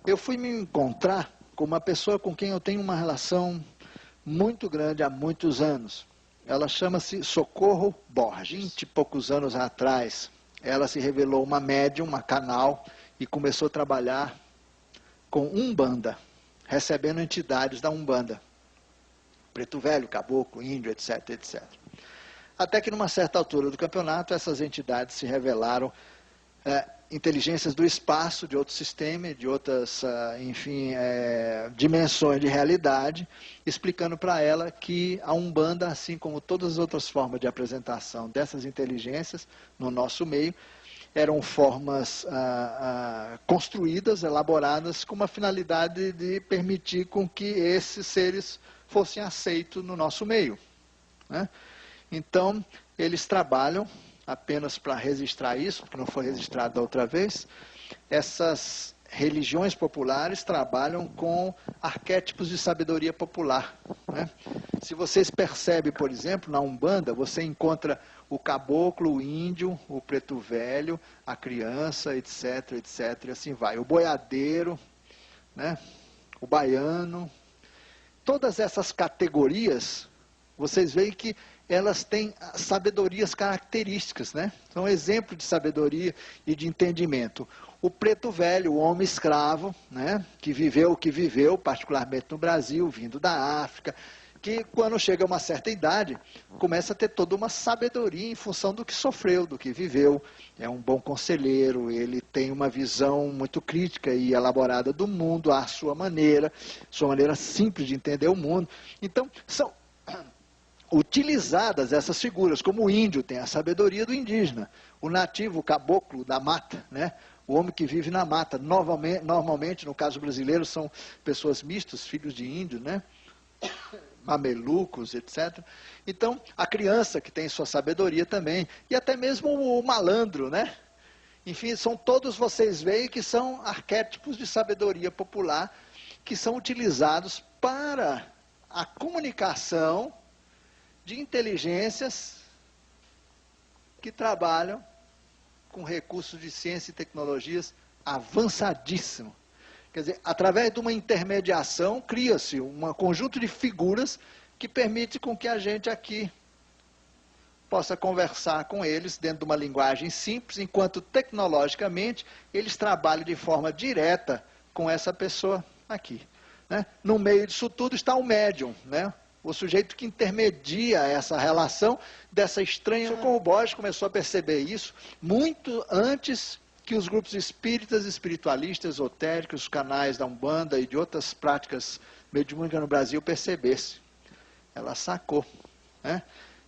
eu fui me encontrar com uma pessoa com quem eu tenho uma relação muito grande há muitos anos. Ela chama-se Socorro Borges. 20 e poucos anos atrás, ela se revelou uma médium, uma canal, e começou a trabalhar com Umbanda, recebendo entidades da Umbanda. Preto Velho, Caboclo, Índio, etc, etc. Até que, numa certa altura do campeonato, essas entidades se revelaram inteligências do espaço, de outro sistema, de outras, enfim, dimensões de realidade, explicando para ela que a Umbanda, assim como todas as outras formas de apresentação dessas inteligências no nosso meio, eram formas construídas, elaboradas, com uma finalidade de permitir com que esses seres fossem aceitos no nosso meio, né? Então, eles trabalham apenas para registrar isso, porque não foi registrado da outra vez. Essas religiões populares trabalham com arquétipos de sabedoria popular, né? Se vocês percebem, por exemplo, na Umbanda, você encontra o caboclo, o índio, o preto velho, a criança, etc, etc, e assim vai. O boiadeiro, né? O baiano. Todas essas categorias, vocês veem que elas têm sabedorias características, né? São exemplos de sabedoria e de entendimento. O preto velho, o homem escravo, né? Que viveu o que viveu, particularmente no Brasil, vindo da África, que quando chega a uma certa idade, começa a ter toda uma sabedoria em função do que sofreu, do que viveu. É um bom conselheiro, ele tem uma visão muito crítica e elaborada do mundo, à sua maneira simples de entender o mundo. Então, são utilizadas essas figuras, como o índio tem a sabedoria do indígena, o nativo, o caboclo da mata, né? O homem que vive na mata. Normalmente, no caso brasileiro, são pessoas mistas, filhos de índio, né? Mamelucos, etc. Então, a criança que tem sua sabedoria também, e até mesmo o malandro, né? Enfim, são todos, vocês veem que são arquétipos de sabedoria popular que são utilizados para a comunicação de inteligências que trabalham com recursos de ciência e tecnologias avançadíssimos. Quer dizer, através de uma intermediação, cria-se um conjunto de figuras que permite com que a gente aqui possa conversar com eles dentro de uma linguagem simples, enquanto tecnologicamente eles trabalham de forma direta com essa pessoa aqui, né? No meio disso tudo está o médium, né? O sujeito que intermedia essa relação dessa estranha... O Socorro Borges começou a perceber isso muito antes que os grupos espíritas, espiritualistas, esotéricos, os canais da Umbanda e de outras práticas mediúnicas no Brasil percebessem. Ela sacou, né,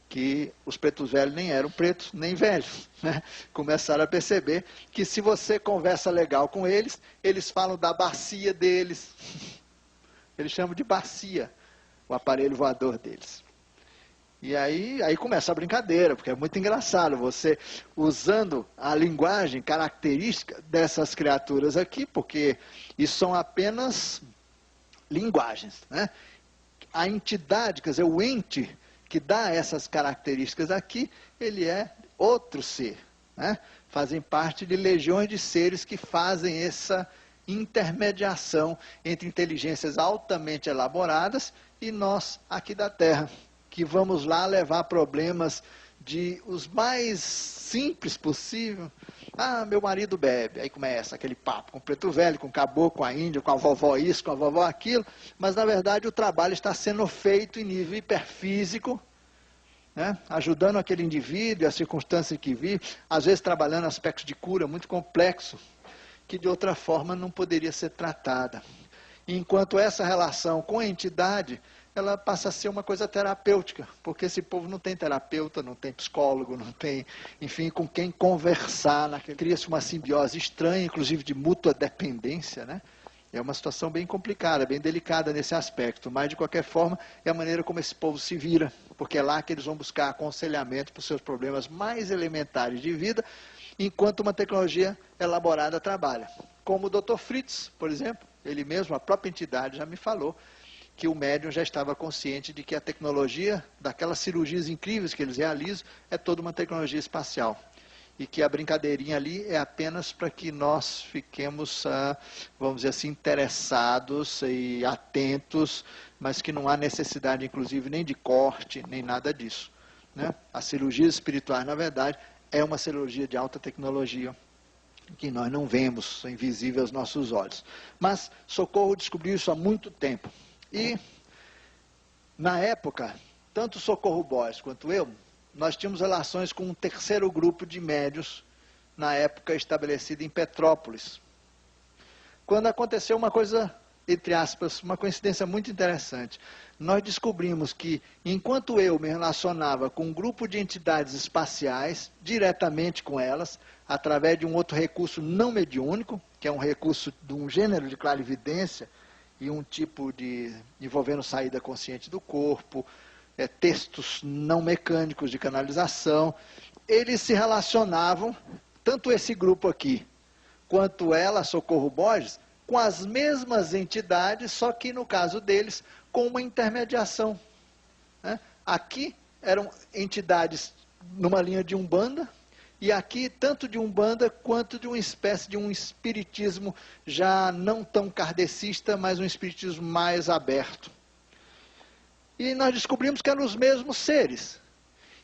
que os pretos velhos nem eram pretos, nem velhos, né? Começaram a perceber que se você conversa legal com eles, eles falam da bacia deles. Eles chamam de bacia o aparelho voador deles. E aí começa a brincadeira, porque é muito engraçado você usando a linguagem característica dessas criaturas aqui, porque isso são apenas linguagens, né? A entidade, quer dizer, o ente que dá essas características aqui, ele é outro ser, né? Fazem parte de legiões de seres que fazem essa intermediação entre inteligências altamente elaboradas e nós aqui da Terra, que vamos lá levar problemas de os mais simples possível. Ah, meu marido bebe. Aí começa aquele papo com o preto velho, com o caboclo, com a índia, com a vovó isso, com a vovó aquilo. Mas, na verdade, o trabalho está sendo feito em nível hiperfísico, né? Ajudando aquele indivíduo, a circunstância que vive, às vezes trabalhando aspectos de cura muito complexos, que de outra forma não poderia ser tratada. Enquanto essa relação com a entidade, ela passa a ser uma coisa terapêutica, porque esse povo não tem terapeuta, não tem psicólogo, não tem, enfim, com quem conversar. Cria-se uma simbiose estranha, inclusive de mútua dependência, né? É uma situação bem complicada, bem delicada nesse aspecto, mas de qualquer forma é a maneira como esse povo se vira, porque é lá que eles vão buscar aconselhamento para os seus problemas mais elementares de vida, enquanto uma tecnologia elaborada trabalha. Como o Dr. Fritz, por exemplo, ele mesmo, a própria entidade já me falou, que o médium já estava consciente de que a tecnologia, daquelas cirurgias incríveis que eles realizam, é toda uma tecnologia espacial. e que a brincadeirinha ali é apenas para que nós fiquemos, vamos dizer assim, interessados e atentos, mas que não há necessidade, inclusive, nem de corte, nem nada disso, né? A cirurgia espiritual, na verdade, é uma cirurgia de alta tecnologia, que nós não vemos, é invisível aos nossos olhos. Mas Socorro descobriu isso há muito tempo. E, na época, tanto Socorro Borges quanto eu, nós tínhamos relações com um terceiro grupo de médios, na época estabelecido em Petrópolis. Quando aconteceu uma coisa, entre aspas, uma coincidência muito interessante. Nós descobrimos que, enquanto eu me relacionava com um grupo de entidades espaciais, diretamente com elas, através de um outro recurso não mediúnico, que é um recurso de um gênero de clarividência, e um tipo de envolvendo saída consciente do corpo, textos não mecânicos de canalização, eles se relacionavam, tanto esse grupo aqui, quanto ela, Socorro Borges, com as mesmas entidades, só que no caso deles, com uma intermediação, né? Aqui eram entidades numa linha de Umbanda, e aqui tanto de Umbanda quanto de uma espécie de um espiritismo já não tão kardecista, mas um espiritismo mais aberto. E nós descobrimos que eram os mesmos seres.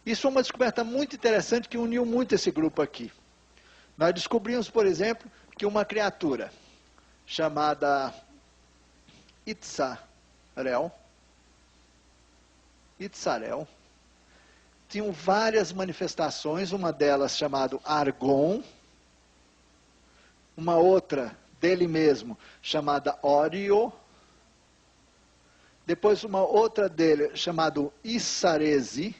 Isso foi uma descoberta muito interessante que uniu muito esse grupo aqui. Nós descobrimos, por exemplo, que uma criatura chamada Itzarel, tinham várias manifestações, uma delas chamada Argon, uma outra dele mesmo chamada Ório, depois uma outra dele chamada Issaresi,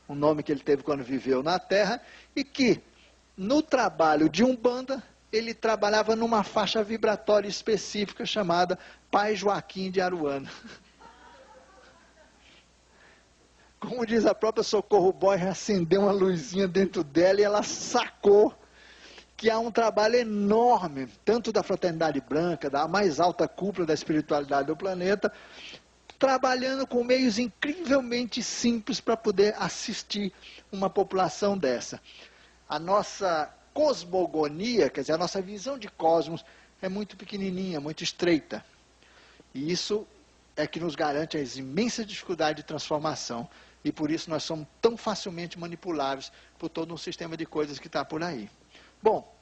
um nome que ele teve quando viveu na Terra, e que no trabalho de Umbanda, ele trabalhava numa faixa vibratória específica chamada Pai Joaquim de Aruana. Como diz a própria Socorro Borges, acendeu uma luzinha dentro dela e ela sacou que há um trabalho enorme, tanto da Fraternidade Branca, da mais alta cúpula da espiritualidade do planeta, trabalhando com meios incrivelmente simples para poder assistir uma população dessa. A nossa cosmogonia, quer dizer, a nossa visão de cosmos é muito pequenininha, muito estreita. E isso é que nos garante a imensa dificuldade de transformação. E por isso nós somos tão facilmente manipuláveis por todo um sistema de coisas que está por aí. Bom,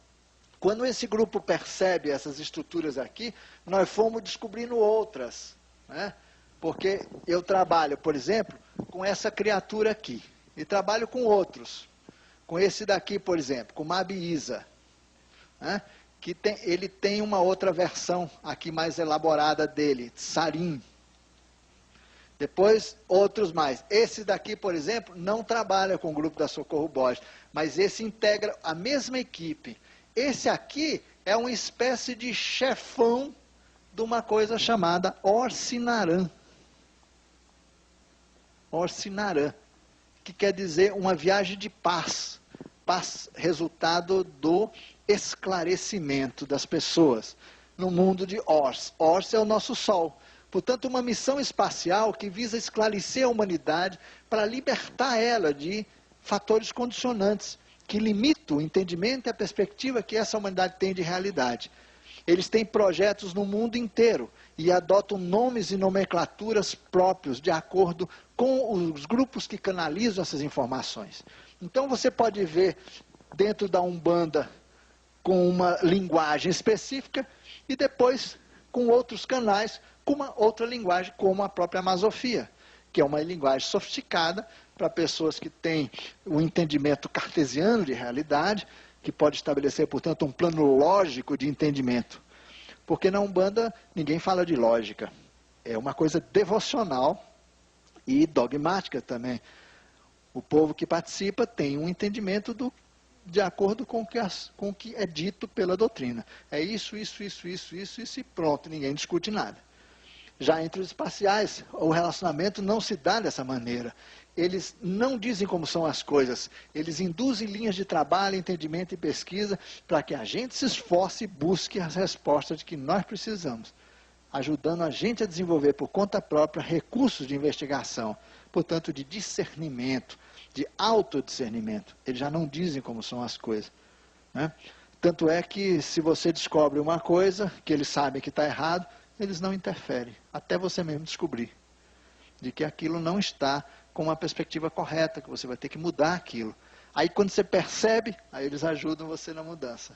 quando esse grupo percebe essas estruturas aqui, nós fomos descobrindo outras, né? Porque eu trabalho, por exemplo, com essa criatura aqui. E trabalho com outros. Com esse daqui, por exemplo, com Mabi Isa, né? Ele tem uma outra versão aqui mais elaborada dele, Sarim. Depois, outros mais. Esse daqui, por exemplo, não trabalha com o grupo da Socorro Borges, mas esse integra a mesma equipe. Esse aqui é uma espécie de chefão de uma coisa chamada Orsinarã. Orsinarã, que quer dizer uma viagem de paz. Paz, resultado do esclarecimento das pessoas no mundo de Ors. Ors é o nosso Sol. Portanto, uma missão espacial que visa esclarecer a humanidade para libertar ela de fatores condicionantes que limitam o entendimento e a perspectiva que essa humanidade tem de realidade. Eles têm projetos no mundo inteiro e adotam nomes e nomenclaturas próprios de acordo com os grupos que canalizam essas informações. Então você pode ver dentro da Umbanda com uma linguagem específica e depois com outros canais com uma outra linguagem, como a própria Amazofia, que é uma linguagem sofisticada para pessoas que têm o entendimento cartesiano de realidade, que pode estabelecer, portanto, um plano lógico de entendimento. Porque na Umbanda ninguém fala de lógica. É uma coisa devocional e dogmática também. O povo que participa tem um entendimento de acordo com o que é dito pela doutrina. É isso e pronto, ninguém discute nada. Já entre os espaciais, o relacionamento não se dá dessa maneira. Eles não dizem como são as coisas. Eles induzem linhas de trabalho, entendimento e pesquisa para que a gente se esforce e busque as respostas de que nós precisamos, ajudando a gente a desenvolver por conta própria recursos de investigação, portanto de discernimento, de autodiscernimento. Eles já não dizem como são as coisas, né? Tanto é que se você descobre uma coisa que eles sabem que está errado, eles não interferem, até você mesmo descobrir de que aquilo não está com uma perspectiva correta, que você vai ter que mudar aquilo. Aí quando você percebe, aí eles ajudam você na mudança,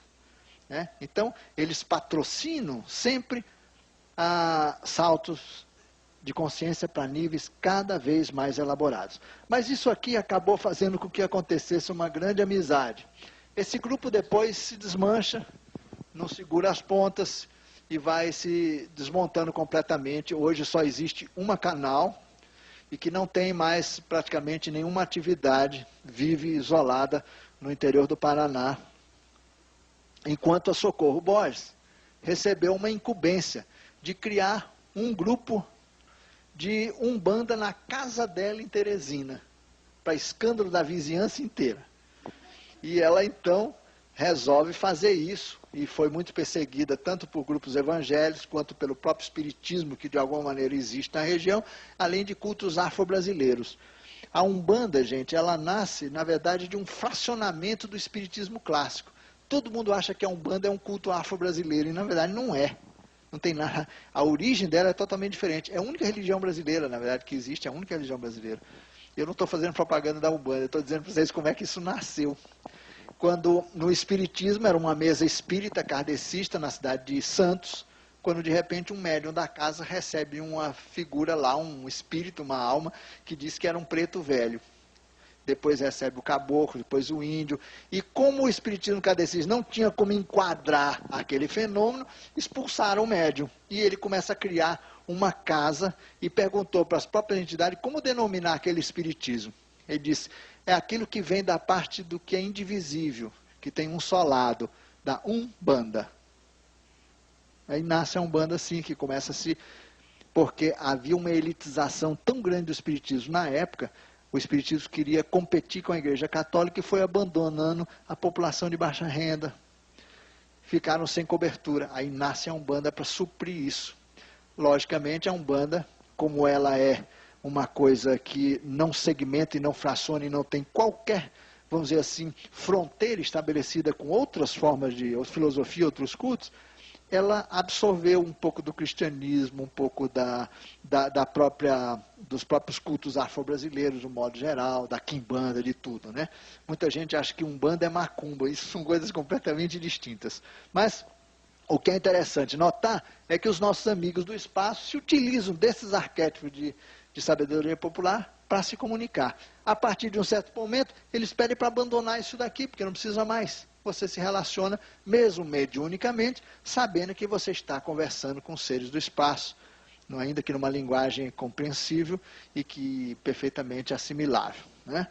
né? Então, eles patrocinam sempre saltos de consciência para níveis cada vez mais elaborados. Mas isso aqui acabou fazendo com que acontecesse uma grande amizade. Esse grupo depois se desmancha, não segura as pontas e vai se desmontando completamente. Hoje só existe uma canal e que não tem mais praticamente nenhuma atividade, vive isolada no interior do Paraná. Enquanto a Socorro Borges recebeu uma incumbência de criar um grupo de umbanda na casa dela em Teresina, para escândalo da vizinhança inteira. E ela então resolve fazer isso, e foi muito perseguida tanto por grupos evangélicos, quanto pelo próprio espiritismo, que de alguma maneira existe na região, além de cultos afro-brasileiros. A Umbanda, gente, ela nasce, na verdade, de um fracionamento do espiritismo clássico. Todo mundo acha que a Umbanda é um culto afro-brasileiro, e na verdade não é. Não tem nada. A origem dela é totalmente diferente. É a única religião brasileira, na verdade, que existe, é a única religião brasileira. Eu não estou fazendo propaganda da Umbanda, eu estou dizendo para vocês como é que isso nasceu. Quando no espiritismo era uma mesa espírita kardecista na cidade de Santos, quando de repente um médium da casa recebe uma figura lá, um espírito, uma alma, que diz que era um preto velho. Depois recebe o caboclo, depois o índio. E como o espiritismo kardecista não tinha como enquadrar aquele fenômeno, expulsaram o médium. E ele começa a criar uma casa e perguntou para as próprias entidades como denominar aquele espiritismo. Ele disse, é aquilo que vem da parte do que é indivisível, que tem um só lado, da Umbanda. Aí nasce a Umbanda assim, que começa a se... Porque havia uma elitização tão grande do espiritismo na época. O espiritismo queria competir com a Igreja Católica e foi abandonando a população de baixa renda. Ficaram sem cobertura. Aí nasce a Umbanda para suprir isso. Logicamente, a Umbanda, como ela é uma coisa que não segmenta e não fraciona e não tem qualquer, vamos dizer assim, fronteira estabelecida com outras formas de filosofia, outros cultos, ela absorveu um pouco do cristianismo, um pouco dos próprios cultos afro-brasileiros, de um modo geral, da quimbanda, de tudo, né? Muita gente acha que Umbanda é macumba, isso são coisas completamente distintas. Mas o que é interessante notar é que os nossos amigos do espaço se utilizam desses arquétipos de sabedoria popular para se comunicar. A partir de um certo momento, eles pedem para abandonar isso daqui, porque não precisa mais. Você se relaciona, mesmo mediunicamente, sabendo que você está conversando com seres do espaço, ainda que numa linguagem compreensível e que perfeitamente assimilável, né?